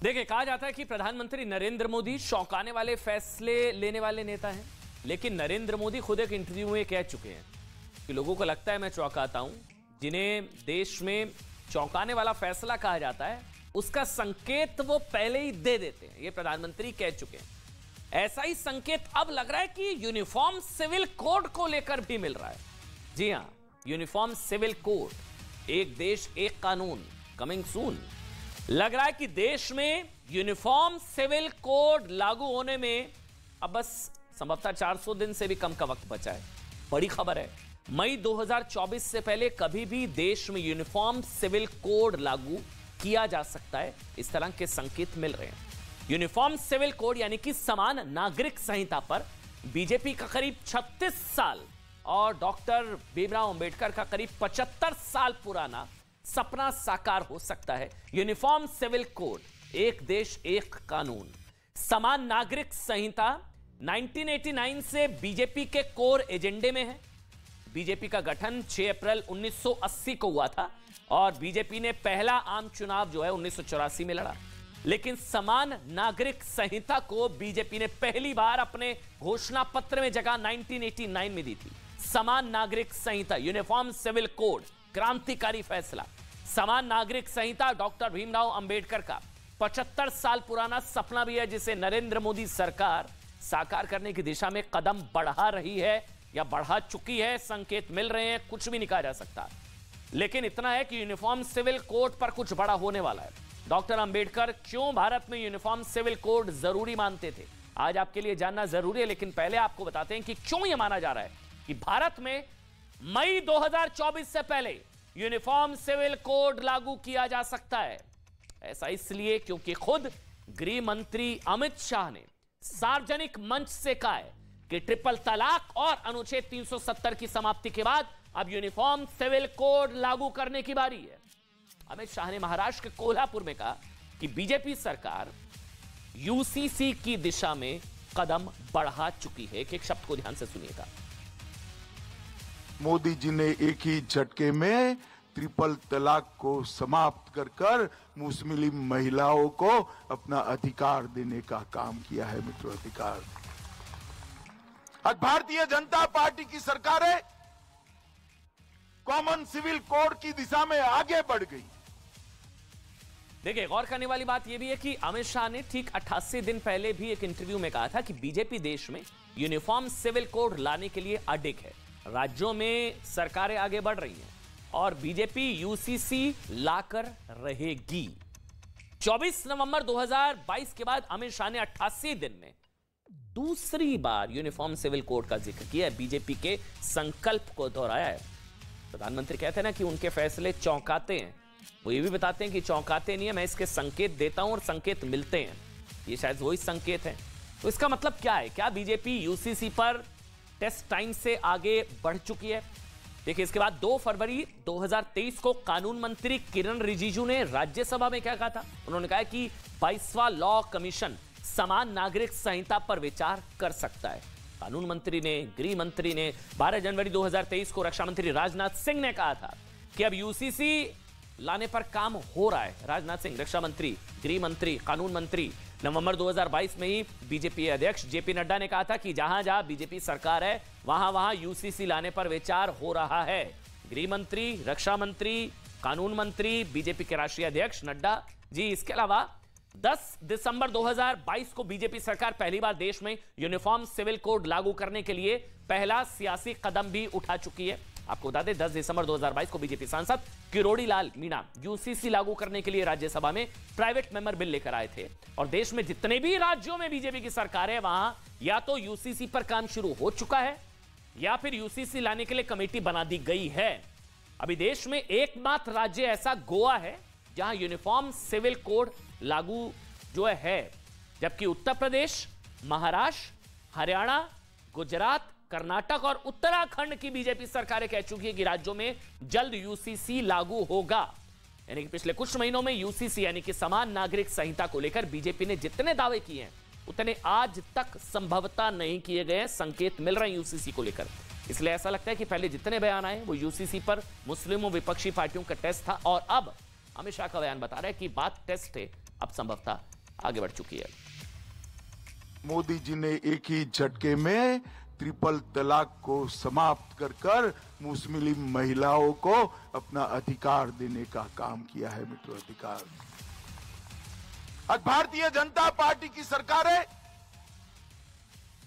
देखिए, कहा जाता है कि प्रधानमंत्री नरेंद्र मोदी चौंकाने वाले फैसले लेने वाले नेता हैं, लेकिन नरेंद्र मोदी खुद एक इंटरव्यू में कह चुके हैं कि लोगों को लगता है मैं चौंकाता हूं। जिन्हें देश में चौंकाने वाला फैसला कहा जाता है उसका संकेत वो पहले ही दे देते हैं, ये प्रधानमंत्री कह चुके हैं। ऐसा ही संकेत अब लग रहा है कि यूनिफॉर्म सिविल कोड को लेकर भी मिल रहा है। जी हां, यूनिफॉर्म सिविल कोड, एक देश एक कानून, कमिंग सून। लग रहा है कि देश में यूनिफॉर्म सिविल कोड लागू होने में अब बस संभवतः 400 दिन से भी कम का वक्त बचा है। बड़ी खबर है, मई 2024 से पहले कभी भी देश में यूनिफॉर्म सिविल कोड लागू किया जा सकता है, इस तरह के संकेत मिल रहे हैं। यूनिफॉर्म सिविल कोड यानी कि समान नागरिक संहिता पर बीजेपी का करीब 36 साल और डॉक्टर भीमराव अंबेडकर का करीब 75 साल पुराना सपना साकार हो सकता है। यूनिफॉर्म सिविल कोड, एक देश एक कानून, समान नागरिक संहिता 1989 से बीजेपी के कोर एजेंडे में है। बीजेपी का गठन 6 अप्रैल 1980 को हुआ था और बीजेपी ने पहला आम चुनाव जो है 1984 में लड़ा। लेकिन समान नागरिक संहिता को बीजेपी ने पहली बार अपने घोषणा पत्र में जगह 1989 में दी थी। समान नागरिक संहिता, यूनिफॉर्म सिविल कोड, क्रांतिकारी फैसला। समान नागरिक संहिता डॉक्टर भीमराव अंबेडकर का 75 साल पुराना सपना भी है, जिसे नरेंद्र मोदी सरकार साकार करने की दिशा में कदम बढ़ा रही है या बढ़ा चुकी है। संकेत मिल रहे हैं, कुछ भी नहीं कहा जा सकता। लेकिन इतना है कि यूनिफॉर्म सिविल कोड पर कुछ बड़ा होने वाला है। डॉक्टर अंबेडकर क्यों भारत में यूनिफॉर्म सिविल कोड जरूरी मानते थे, आज आपके लिए जानना जरूरी है। लेकिन पहले आपको बताते हैं कि क्यों यह माना जा रहा है कि भारत में मई 2024 से पहले यूनिफॉर्म सिविल कोड लागू किया जा सकता है। ऐसा इसलिए क्योंकि खुद गृह मंत्री अमित शाह ने सार्वजनिक मंच से कहा है कि ट्रिपल तलाक और अनुच्छेद 370 की समाप्ति के बाद अब यूनिफॉर्म सिविल कोड लागू करने की बारी है। अमित शाह ने महाराष्ट्र के कोल्हापुर में कहा कि बीजेपी सरकार यूसीसी की दिशा में कदम बढ़ा चुकी है। एक शब्द को ध्यान से सुनिएगा। मोदी जी ने एक ही झटके में ट्रिपल तलाक को समाप्त कर मुस्लिम महिलाओं को अपना अधिकार देने का काम किया है। मित्रों, अधिकार आज भारतीय जनता पार्टी की सरकार है, कॉमन सिविल कोड की दिशा में आगे बढ़ गई। देखिए, गौर करने वाली बात यह भी है कि अमित शाह ने ठीक 88 दिन पहले भी एक इंटरव्यू में कहा था कि बीजेपी देश में यूनिफॉर्म सिविल कोड लाने के लिए अडिग है। राज्यों में सरकारें आगे बढ़ रही हैं और बीजेपी यूसीसी लाकर रहेगी। 24 नवंबर 2022 के बाद अमित शाह ने 88 दिन में दूसरी बार यूनिफॉर्म सिविल कोड का जिक्र किया, बीजेपी के संकल्प को दोहराया है। प्रधानमंत्री कहते हैं ना कि उनके फैसले चौंकाते हैं, वो ये भी बताते हैं कि चौंकाते नहीं है, मैं इसके संकेत देता हूं और संकेत मिलते हैं। ये शायद वही संकेत है। तो इसका मतलब क्या है? क्या बीजेपी यूसीसी पर टेस्ट टाइम से आगे बढ़ चुकी है? देखिए, इसके बाद 2 फरवरी 2023 को कानून मंत्री किरण रिजिजू ने राज्यसभा में क्या कहा था? उन्होंने कहा कि 22वां लॉ कमीशन समान नागरिक संहिता पर विचार कर सकता है। कानून मंत्री ने, गृह मंत्री ने 12 जनवरी 2023 को रक्षा मंत्री राजनाथ सिंह ने कहा था कि अब यूसीसी लाने पर काम हो रहा है। राजनाथ सिंह, रक्षा मंत्री, गृह मंत्री, कानून मंत्री। नवंबर 2022 में ही बीजेपी अध्यक्ष जेपी नड्डा ने कहा था कि जहां जहां बीजेपी सरकार है वहां वहां यूसीसी लाने पर विचार हो रहा है। गृह मंत्री, रक्षा मंत्री, कानून मंत्री, बीजेपी के राष्ट्रीय अध्यक्ष नड्डा जी। इसके अलावा 10 दिसंबर 2022 को बीजेपी सरकार पहली बार देश में यूनिफॉर्म सिविल कोड लागू करने के लिए पहला सियासी कदम भी उठा चुकी है। आपको बता दें, 10 दिसंबर 2022 को बीजेपी सांसद किरोड़ी लाल मीणा यूसीसी लागू करने के लिए राज्यसभा में प्राइवेट मेंबर बिल लेकर आए थे। और देश में जितने भी राज्यों में बीजेपी की सरकार है वहां या तो यूसीसी पर काम शुरू हो चुका है या फिर यूसीसी लाने के लिए कमेटी बना दी गई है। अभी देश में एकमात्र राज्य ऐसा गोवा है जहां यूनिफॉर्म सिविल कोड लागू जो है, जबकि उत्तर प्रदेश, महाराष्ट्र, हरियाणा, गुजरात, कर्नाटक और उत्तराखंड की बीजेपी सरकारें कह चुकी है कि राज्यों में जल्द यूसीसी लागू होगा। यानी कि पिछले कुछ महीनों में यूसीसी यानी कि समान नागरिक संहिता को लेकर बीजेपी ने जितने दावे किए हैं उतने आज तक संभवतः नहीं किए गए। संकेत मिल रहे हैं यूसीसी को लेकर। इसलिए ऐसा लगता है कि पहले जितने बयान आए वो यूसीसी पर मुस्लिमों विपक्षी पार्टियों का टेस्ट था और अब अमित शाह का बयान बता रहा है कि बात टेस्ट है, अब संभवतः आगे बढ़ चुकी है। मोदी जी ने एक ही झटके में ट्रिपल तलाक को समाप्त कर मुस्लिम महिलाओं को अपना अधिकार देने का काम किया है मित्रों। अधिकार आज भारतीय जनता पार्टी की सरकार है,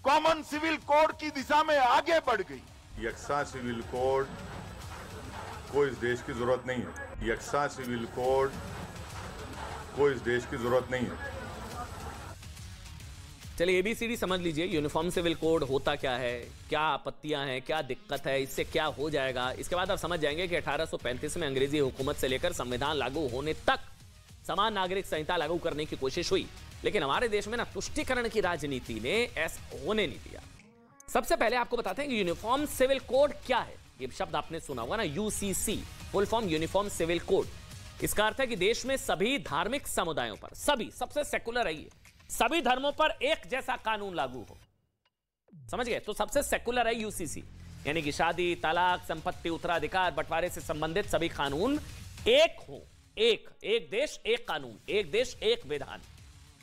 कॉमन सिविल कोड की दिशा में आगे बढ़ गई। यकसा सिविल कोड को इस देश की जरूरत नहीं है। यकसा सिविल कोड को इस देश की जरूरत नहीं है। चलिए एबीसीडी समझ लीजिए, यूनिफॉर्म सिविल कोड होता क्या है, क्या आपत्तियां हैं, क्या दिक्कत है, इससे क्या हो जाएगा। इसके बाद आप समझ जाएंगे कि 1835 में अंग्रेजी हुकूमत से लेकर संविधान लागू होने तक समान नागरिक संहिता लागू करने की कोशिश हुई, लेकिन हमारे देश में ना तुष्टीकरण की राजनीति ने ऐसा होने नहीं दिया। सबसे पहले आपको बताते हैं कि यूनिफॉर्म सिविल कोड क्या है। ये शब्द आपने सुना होगा ना, UCC, full form uniform civil code. इसका अर्थ है कि देश में सभी धार्मिक समुदायों पर, सभी, सबसे सेकुलर है ये, सभी धर्मों पर एक जैसा कानून लागू हो। समझ गए? तो सबसे सेकुलर है यूसीसी, यानी कि शादी, तलाक, संपत्ति, उत्तराधिकार, बंटवारे से संबंधित सभी कानून एक हो। एक देश एक कानून, एक देश एक विधान।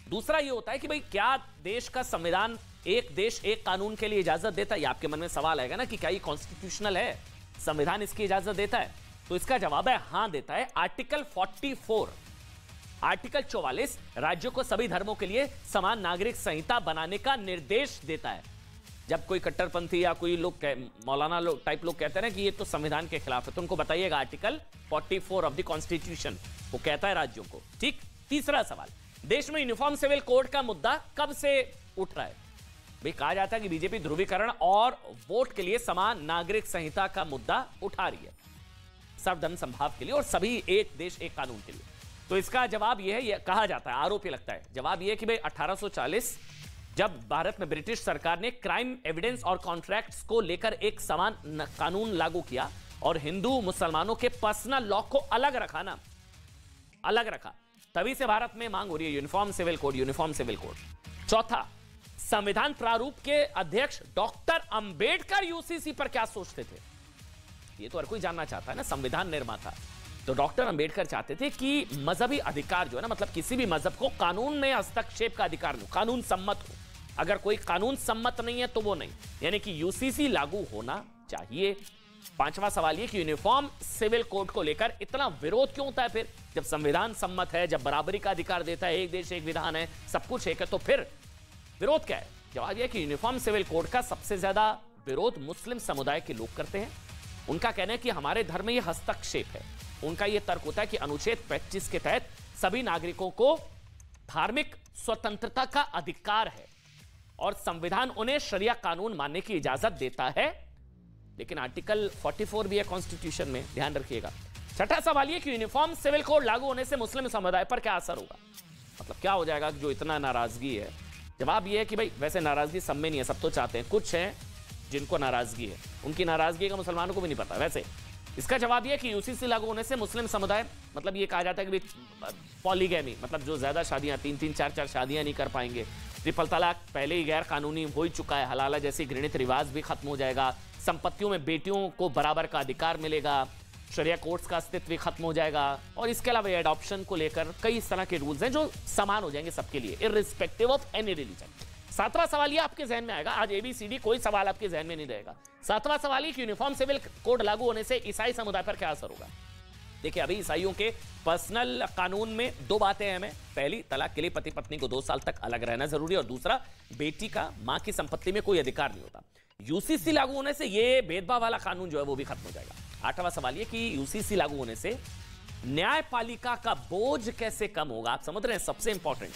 दूसरा ये होता है कि भाई क्या देश का संविधान एक देश एक कानून के लिए इजाजत देता है? ये आपके मन में सवाल आएगा ना कि क्या ये कॉन्स्टिट्यूशनल है, संविधान इसकी इजाजत देता है? तो इसका जवाब है हां, देता है। आर्टिकल 44, आर्टिकल 44 राज्यों को सभी धर्मों के लिए समान नागरिक संहिता बनाने का निर्देश देता है। जब कोई कट्टरपंथी या कोई लोग मौलाना लोग टाइप लोग कहते हैं ना कि ये तो संविधान के खिलाफ है, तो उनको बताइएगा आर्टिकल 44 ऑफ द कॉन्स्टिट्यूशन वो कहता है राज्यों को। ठीक। तीसरा सवाल, देश में यूनिफॉर्म सिविल कोड का मुद्दा कब से उठ रहा है? भाई कहा जाता है कि बीजेपी ध्रुवीकरण और वोट के लिए समान नागरिक संहिता का मुद्दा उठा रही है, सर्वधर्म समभाव के लिए और सभी एक देश एक कानून के लिए। तो इसका जवाब यह है, यह कहा जाता है, आरोप ये लगता है, जवाब यह है कि भाई 1840 जब भारत में ब्रिटिश सरकार ने क्राइम एविडेंस और कॉन्ट्रैक्ट्स को लेकर एक समान कानून लागू किया और हिंदू मुसलमानों के पर्सनल लॉ को अलग रखा ना, अलग रखा, तभी से भारत में मांग हो रही है uniform civil code, uniform civil code. चौथा, संविधान प्रारूप के अध्यक्ष डॉक्टर अंबेडकर यूसीसी पर क्या सोचते थे? ये तो हर कोई जानना चाहता है ना, संविधान निर्माता। तो डॉक्टर अंबेडकर चाहते थे कि मजहबी अधिकार जो है ना, मतलब किसी भी मजहब को कानून में हस्तक्षेप का अधिकार नहीं, कानून सम्मत हो। अगर कोई कानून सम्मत नहीं है तो वो नहीं, यानी कि यूसीसी लागू होना चाहिए। पांचवा सवाल ये कि यूनिफॉर्म सिविल कोड को लेकर इतना विरोध क्यों होता है फिर, जब संविधान सम्मत है, जब बराबरी का अधिकार देता है, एक देश एक विधान है, सब कुछ एक है, तो फिर विरोध क्या है? जवाब यह कि यूनिफॉर्म सिविल कोड का सबसे ज्यादा विरोध मुस्लिम समुदाय के लोग करते हैं। उनका कहना है कि हमारे धर्म में यह हस्तक्षेप है। उनका यह तर्क होता है कि अनुच्छेद 25 के तहत सभी नागरिकों को धार्मिक स्वतंत्रता का अधिकार है और संविधान उन्हें शरिया कानून मानने की इजाजत देता है, लेकिन आर्टिकल 44 भी है कॉन्स्टिट्यूशन में, ध्यान रखिएगा। छठा सवाल यह कि यूनिफॉर्म सिविल कोड लागू होने से मुस्लिम समुदाय पर क्या असर होगा, मतलब क्या हो जाएगा जो इतना नाराजगी है? जवाब यह है कि भाई वैसे नाराजगी सब में नहीं है, सब तो चाहते हैं, कुछ हैं जिनको नाराजगी है, उनकी नाराजगी का मुसलमानों को भी नहीं पता। वैसे इसका जवाब यह है कि यूसीसी लागू होने से मुस्लिम समुदाय, मतलब ये कहा जाता है कि पॉलीगैमी, मतलब जो ज्यादा शादियां, 3-3, 4-4 शादियां नहीं कर पाएंगे। ट्रिपल तलाक पहले ही गैर कानूनी हो ही चुका है, हलाला जैसी घृणित रिवाज भी खत्म हो जाएगा, संपत्तियों में बेटियों को बराबर का अधिकार मिलेगा, शरिया कोर्ट्स का अस्तित्व भी खत्म हो जाएगा, और इसके अलावा एडॉप्शन को लेकर कई इस तरह के रूल्स हैं जो समान हो जाएंगे सबके लिए, इर्रिस्पेक्टिव ऑफ एनी रिलीजन। सातवां सवाल ये आपके जहन में आएगा, आज एबीसीडी कोई सवाल आपके जहन में नहीं रहेगा। सातवां सवाल ये कि यूनिफॉर्म सिविल कोड लागू होने से ईसाई समुदाय पर क्या असर होगा? देखिए अभी ईसाइयों के पर्सनल कानून में दो बातें हैं हमें, पहली तलाक के लिए पति पत्नी को 2 साल तक अलग रहना जरूरी है, और दूसरा बेटी का मां की संपत्ति में कोई अधिकार नहीं होता। यूसीसी लागू होने से ये भेदभाव वाला कानून जो है वो भी खत्म हो जाएगा। आठवां सवाल ये कि यूसीसी लागू होने से न्यायपालिका का बोझ कैसे कम होगा? आप समझ रहे हैं, सबसे इंपॉर्टेंट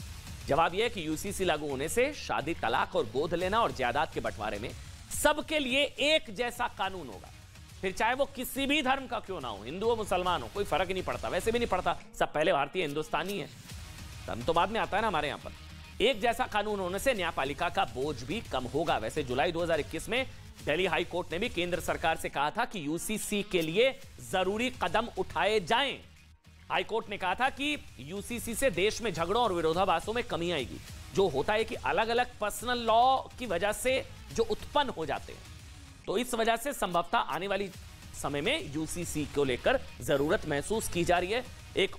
जवाब यह है कि यूसीसी लागू होने से शादी, तलाक और गोद लेना और जायदाद के बंटवारे में सबके लिए एक जैसा कानून होगा, फिर चाहे वो किसी भी धर्म का क्यों ना हो, हिंदू हो मुसलमान हो, कोई फर्क ही नहीं पड़ता, वैसे भी नहीं पड़ता, सब पहले भारतीय हिंदुस्तानी है, धर्म तो बाद में आता है ना हमारे यहां पर। एक जैसा कानून होने से न्यायपालिका का बोझ भी कम होगा। वैसे जुलाई 2021 में दिल्ली हाई कोर्ट ने भी केंद्र सरकार से कहा था कि यूसीसी के लिए जरूरी कदम उठाए जाएं। हाई कोर्ट ने कहा था कि यूसीसी से देश में झगड़ों और विरोधाभासों में कमी आएगी। जो होता है कि अलग अलग पर्सनल लॉ की वजह से जो उत्पन्न हो जाते हैं, तो इस वजह से संभवतः आने वाली समय में यूसीसी को लेकर जरूरत महसूस की जा रही है। एक